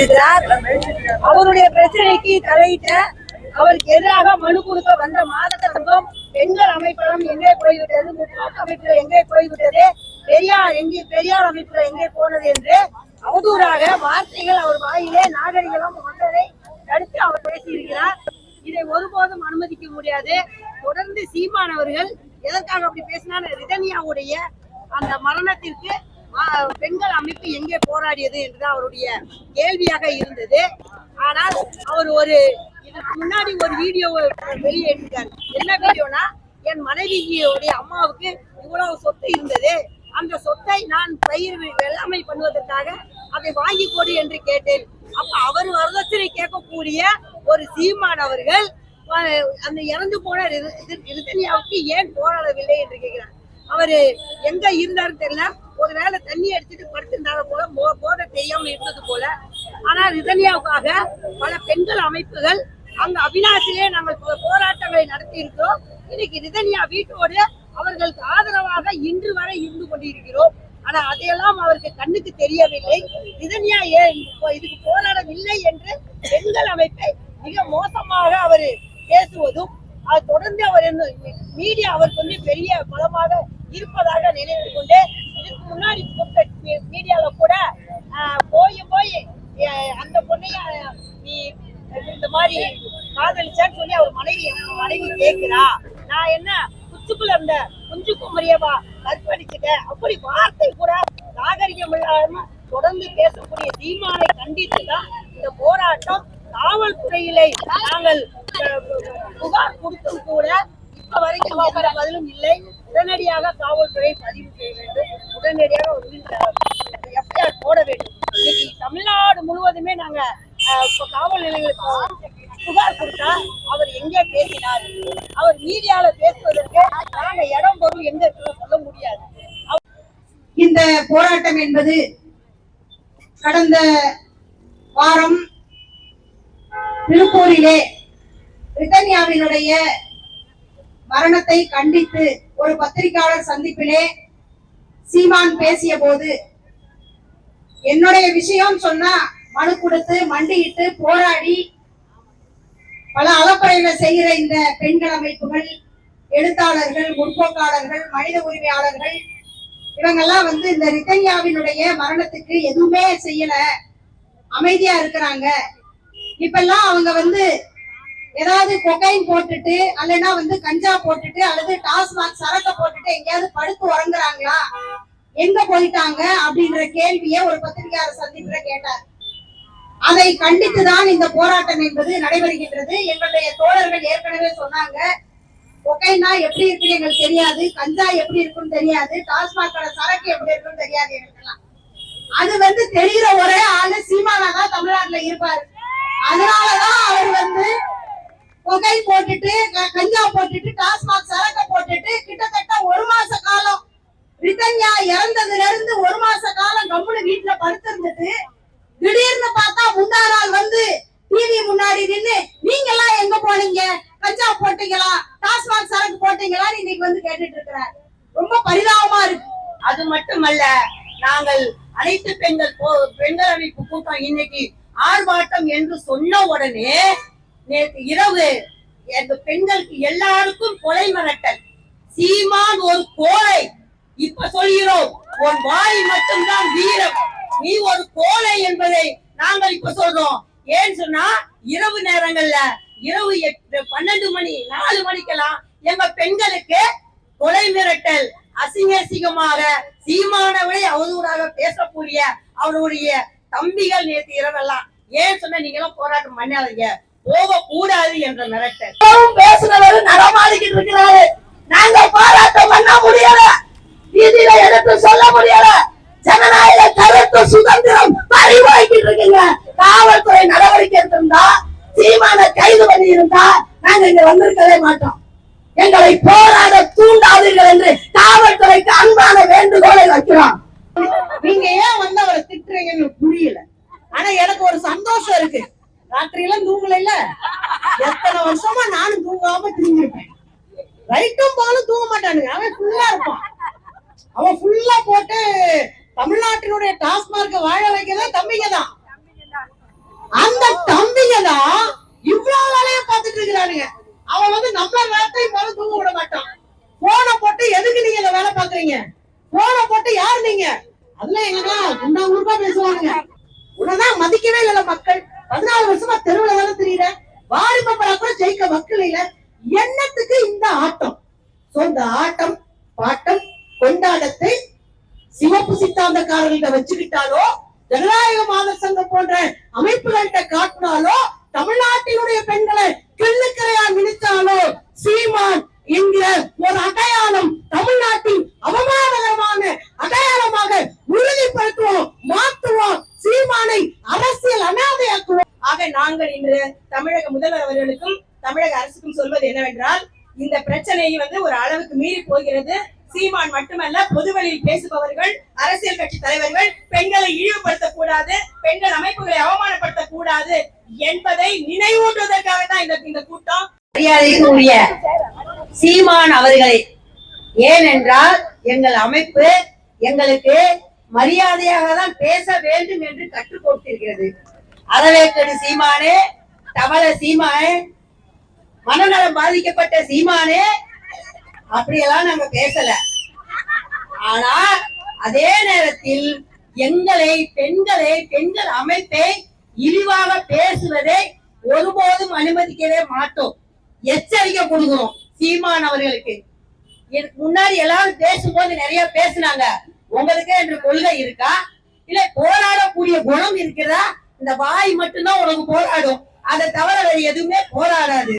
இருக்கிறார். அவருடைய பிரச்சனைக்கு தலையிட்ட அவருக்கு எதிராக மனு கொடுக்க வந்த மாதத்த சங்கம் பெண்கள் அமைப்பெல்லாம் எங்கே போய்விட்டது, முற்போக்கு அமைப்புல எங்கே போய்விட்டது, பெரியார் அமைப்புல எங்கே போனது என்று அவதூறாக வார்த்தைகள் அவர் வாயிலே நாகரிகம் வந்ததை தடுத்து அவர் பேசியிருக்கிறார். இதை ஒருபோதும் அனுமதிக்க முடியாது. தொடர்ந்து சீமான் அவர்கள் எதற்காக அப்படி பேசினார்? ரிதன்யாவுடைய அந்த மரணத்திற்கு பெண்கள் அமைப்பு எங்கே போராடியது என்றுதான் அவருடைய கேள்வியாக இருந்தது. ஆனால் அவர் இதுக்கு முன்னாடி ஒரு வீடியோ வெளியிட்டார். என்ன வீடியோனா, என் மனைவியுடைய அம்மாவுக்கு இவ்வளவு சொத்து இருந்தது, அந்த சொத்தை நான் பயிர் வெள்ளாமை பண்ணுவதற்காக அதை வாங்கி கொடு என்று கேட்டேன். அப்ப அவர் வரதட்சணை கேட்கக்கூடிய ஒரு சீமான் அவர்கள் அந்த இறந்து போன ரிதன்யாவுக்கு ஏன் போராடவில்லை என்று கேட்கிறார். அவரு எங்க இருந்தாரு தெரியல, ஒருவேளை தண்ணி அடிச்சுட்டு படுத்திருந்தாங்க போல, போதை தெரியாம இருந்தது போல. ஆனா ரிதன்யாவுக்காக பல பெண்கள் அமைப்புகள் அங்க அவினாசிலே நாங்கள் போராட்டங்களை நடத்தி இருக்கிறோம். இன்னைக்கு ரிதன்யா வீட்டோடு அவர்களுக்கு ஆதரவாக இன்று வரை இருந்து கொண்டிருக்கிறோம். ஆனா அதையெல்லாம் அவருக்கு கண்ணுக்கு தெரியவில்லை. ரிதன்யா ஏன் இதுக்கு போராடவில்லை என்று பெண்கள் அமைப்பை மிக மோசமாக அவர் பேசுவதும், அது தொடர்ந்து அவர் மீடியா அவருக்கு பெரிய பலமாக இருப்பதாக நினைத்து கொண்டு இதுக்கு முன்னாடி மீடியால கூட போய் அந்த பொண்ணைய நீ இந்த மாதிரி காதலிச்சான்னு சொல்லி அவர் மனைவி கேட்கிறா, நான் என்ன குச்சுக்குள்ள இருந்த குஞ்சு குமரியவா கற்பழிச்சுட்டேன், அப்படி வார்த்தை கூட நாகரிகம் இல்லாம தொடர்ந்து பேசக்கூடிய சீமானை கண்டித்துதான் இந்த போராட்டம். காவல்துறையிலே நாங்கள் புகார் கொடுத்தும் கூட இப்ப வரைக்கும் எந்த பதிலும் இல்லை. உடனடியாக காவல்துறை பதிவு செய்ய வேண்டும், உடனடியாக எஃப்ஐஆர் போட வேண்டும். இன்னைக்கு தமிழ்நாடு முழுவதுமே நாங்க காவல் நிலையங்களுக்கு புகார் கொடுத்தா அவர் எங்கே பேசினார், அவர் மீடியால பேசுவதற்கு நாங்க இடம் பொருள் எங்க சொல்ல முடியாது. இந்த போராட்டம் என்பது கடந்த வாரம் திருப்பூரிலே ரிதன்யாவினுடைய மரணத்தை கண்டித்து ஒரு பத்திரிகையாளர் சந்திப்பிலே சீமான் பேசிய போது, என்னுடைய விஷயம் சொன்னா மனு கொடுத்து மண்டியிட்டு போராடி பல அலப்பறைகளை செய்கிற இந்த பெண்கள் அமைப்புகள், எழுத்தாளர்கள், முற்போக்காளர்கள், மனித உரிமையாளர்கள் இவங்கெல்லாம் இந்த ரிதன்யாவினுடைய மரணத்துக்கு எதுவுமே செய்யல, அமைதியா இருக்கிறாங்க. இப்பெல்லாம் அவங்க ஏதாவது கொகைன் போட்டுட்டு அல்லனா கஞ்சா போட்டுட்டு அல்லது டாஸ்மாக் சரக்க போட்டுட்டு எங்கேயாவது படுத்து உறங்குறாங்களா, எங்க போயிட்டாங்க அப்படின்ற கேள்வியை ஒரு பத்திரிகையாளர் சந்திப்புல கேட்டார். அதை கண்டித்துதான் இந்த போராட்டம் என்பது நடைபெறுகின்றது. எங்களுடைய தோழர்கள் ஏற்கனவே சொன்னாங்க, கொகைனா எப்படி இருக்குன்னு எங்களுக்கு தெரியாது, கஞ்சா எப்படி இருக்குன்னு தெரியாது, டாஸ்மாக் சரக்கு எப்படி இருக்குன்னு தெரியாது எங்களுக்கெல்லாம். அது தெரிகிற ஒரே ஆளு சீமானாதான் தமிழ்நாட்டுல இருப்பாரு. அதனாலதான் அவர் கொகை போட்டுட்டு கஞ்சா போட்டுட்டு டாஸ்மாக் சரக்க போட்டுட்டு கிட்டத்தட்ட ஒரு மாச காலம் ரிதன்யா இறந்ததுல இருந்து ஒரு மாச காலம் கம்முனு வீட்டுல படுத்திருந்துட்டு திடீர்னு பார்த்தா முந்தா நாள் டிவி முன்னாடி நின்று நீங்க எல்லாம் எங்க போனீங்க, கஞ்சா போட்டீங்களா, டாஸ்மாக் சரக்கு போட்டீங்களா இன்னைக்கு கேட்டுட்டு இருக்கிறார். ரொம்ப பரிதாபமா இருக்கு. அது மட்டுமல்ல, நாங்கள் அனைத்து பெண்கள் அமைப்பு கூட்டம் இன்னைக்கு ஆர்ப்பாட்டம் என்று சொன்ன உடனே நேற்று இரவு எங்க பெண்களுக்கு எல்லாருக்கும் கொலை மிரட்டல். சீமான் ஒரு கோழை, இப்ப சொல்கிறோம், ஒரு வாய் மட்டும்தான் வீரம், நீ ஒரு கோழை என்பதை நாங்கள் இப்ப சொல்றோம். ஏன்னு சொன்னா இரவு நேரங்கள்ல இரவு 12 மணி 4 மணிக்கெல்லாம் எங்க பெண்களுக்கு கொலை மிரட்டல், அசிங்கமாக சீமானவரை அவதூறாக பேசக்கூடிய அவருடைய தம்பிகள் நேற்று இரவெல்லாம். ஏன் சொன்ன நீங்க எல்லாம் போராட்டம் பண்ணாதீங்க, போக கூடாது என்ற மிரட்டல் பேசுனவர் நடமாடிக்கிட்டு இருக்கிறாரு. நாங்க போராட்டம் பண்ண முடியல, வீதியில எடுத்து சொல்ல முடியல, ஜனநாயக கருத்து சுதந்திரம் பறிவாய்க்கிட்டு இருக்கீங்க. காவல்துறை நடவடிக்கை எடுத்திருந்தா, சீமான கைது பண்ணி இருந்தா நாங்க இங்க வந்திருக்கவே மாட்டோம். எங்களை போராட தூண்டாதீர்கள் என்று காவல்துறைக்கு அன்பான வேண்டுகோளை வைக்கிறோம். நீங்க ஏன் அவரை திட்டுறீங்கன்னு புரியல. ஆனா எனக்கு ஒரு சந்தோஷம் இருக்கு, ராத்திரி எல்லாம் தூங்கல, எத்தனை வருஷமா நானும் தூங்காம தூங்கிருப்பேன். ரைட்டும் போலும் தூங்க மாட்டானுங்க, அவன் ஃபுல்லா இருப்பான். அவன் ஃபுல்லா போட்டு தமிழ்நாட்டினுடைய டாஸ்மார்க்க வாழ வைக்கிறதா தம்பிங்க தான். அந்த தம்பிங்க தான் இவ்வளவு வேலையை பார்த்துட்டு இருக்கிறானுங்க. அவன் வந்து நம்மள வேலையை முதல்ல தூங்க விட மாட்டான். போனை போட்டு எதுக்கு நீங்க இந்த வேலை பாக்குறீங்க, போனை போட்டு யாரு நீங்க, அதெல்லாம் எங்கெல்லாம் குண்டா ஊருக்கா பேசுவானுங்க. உடனே மதிக்கவே இல்ல மக்கள். 14 வருஷமா தெருவுல தானே தெரியல, வாரி பப்பரா கூட ஜெயிக்க மக்கள் இல்ல. என்னத்துக்கு இந்த ஆட்டம்? இந்த ஆட்டம் பாட்டம் கொண்டாடத்தை சிவப்பு சித்தாந்தக்காரர்கிட்ட வச்சுக்கிட்டாலோ, ஜனநாயக மாதர் சங்கம் போன்ற அமைப்புகள்கிட்ட காட்டினாலோ, தமிழ்நாட்டினுடைய பெண்களை கிள்ளுக்கரையா நினைச்சாலோ, சீமான் என்கிற ஒரு அடையாளம் தமிழ்நாட்டின் அவமானகரமான அடையாளமாக உறுதிப்படுத்துவோம், மாற்றுவோம். சீமானை அரசியல் அனாதையாக்குவோம். ஆக நாங்கள் இன்று தமிழக முதல்வர் அவர்களுக்கும் தமிழக அரசுக்கும் சொல்வது என்னவென்றால், இந்த பிரச்சனையை வந்து ஒரு அளவுக்கு மீறி போகிறது. சீமான் மட்டுமல்ல, பொதுவெளியில் பேசுபவர்கள், அரசியல் கட்சி தலைவர்கள் பெண்களை இழிவுபடுத்தக் கூடாது, பெண்கள் அமைப்புகளை அவமானப்படுத்தக் கூடாது என்பதை நினைவூட்டுவதற்காக தான் இந்த கூட்டம். மரியாதைக்கு உரிய சீமான் அவர்களை, ஏனென்றால் எங்கள் அமைப்பு எங்களுக்கு மரியாதையாக தான் பேச வேண்டும் என்று கற்றுக் கொடுத்திருக்கிறது. அரவேற்கடு சீமானே, தவள சீமானே, மனநலம் பாதிக்கப்பட்ட சீமானே, அப்படியெல்லாம் நாங்க பேசல. ஆனா அதே நேரத்தில் எங்களை பெண்கள் அமைப்பை இழிவாக பேசுவதை ஒருபோதும் அனுமதிக்கவே மாட்டோம். எச்சரிக்கை கொடுக்கிறோம் சீமான் அவர்களுக்கு. இதுக்கு முன்னாடி எல்லாரும் பேசும்போது நிறைய பேசினாங்க. உங்களுக்கு என்று கொள்கை இருக்கா, இல்ல போராடக்கூடிய குணம் இருக்கிறதா? இந்த வாய் மட்டும்தான் உனக்கு போராடும், அதை தவிர வேற எதுவுமே போராடாது.